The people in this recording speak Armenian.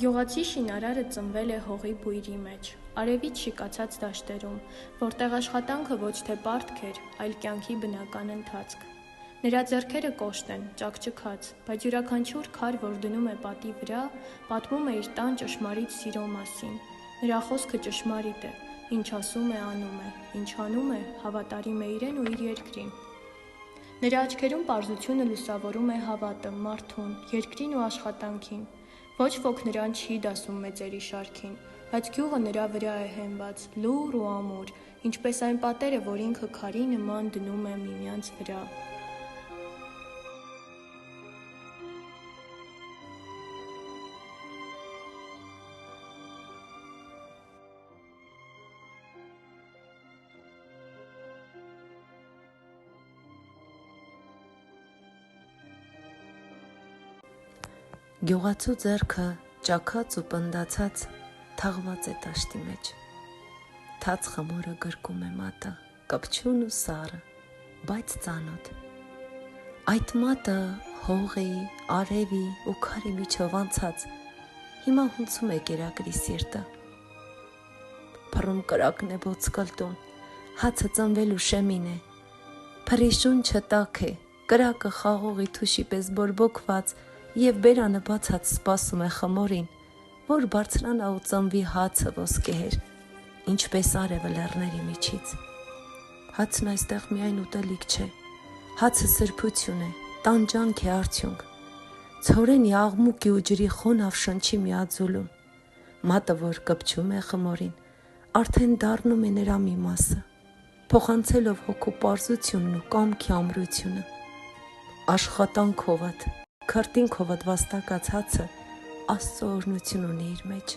Գյուղացի շինարարը ծնվել է հողի բույրի մեջ, արևից շիկացած դաշտերում, որտեղ աշխատանքը ոչ թե պարտք էր, այլ կյանքի բնական ընթացք։ Նրա ձեռքերը կոշտ են, ճաքճքած, բայց յուրաքանչյուր քար, որ դնում է պատի վրա, պատմում է իր տան ճշմարիտ սիրո մասին։ Նրա խոսքը ճշմարիտ է, ինչ ասում է, անում է, ինչ անում է, հավատարիմ է իրեն ու իր երկրին։ Նրա աչքերում պարզությունը լուսավորում է հավատը, մարդուն, երկրին ու աշխատանքին։ Ոչ ոք նրան չի դասում մեծերի շարքին, բայց գյուղը նրա վրա է հենված, լուռ ու ամուր, ինչպես այն պատերը, որ ինքը քարի նման դնում է միմյանց վրա։ Գյուղացու ձեռքը ճաքած ու պնդացած թաղված է տաշտի մեջ, թաց խմորը գրկում է մատը, կպչուն ու սառը, բայց ծանոթ։ Այդ մատը հողի, արևի ու քարի միջով անցած հիմա հունցում է կերակրի սիրտը։ Փռում կրակն է ոտսկլտում, հացը ծնվելու շեմին է, փռի շունչը տաք է, կրակը խաղողի թուշի պես բորբոքված և բերանը բացած սպասում է խմորին, որ բարձրանա ու ծնվի հացը ոսկեհեր, ինչպես արևը լեռների միջից։ Հացն այստեղ միայն ուտելիք չէ, հացը սրբություն է, տանջանք է արդյունք, ցորենի աղմուկի ու ջրի խոնավ շնչի միաձուլում, մատը, որ կպչում է խմորին, արդեն դառնում է նրա մի մասը, փոխանցելով հոգու պարզությունն ու կամքի ամրությունը։ Աշխատանքովդ, քրտինքովդ վաստակած հացը Աստծո օրհնություն ունի իր մեջ։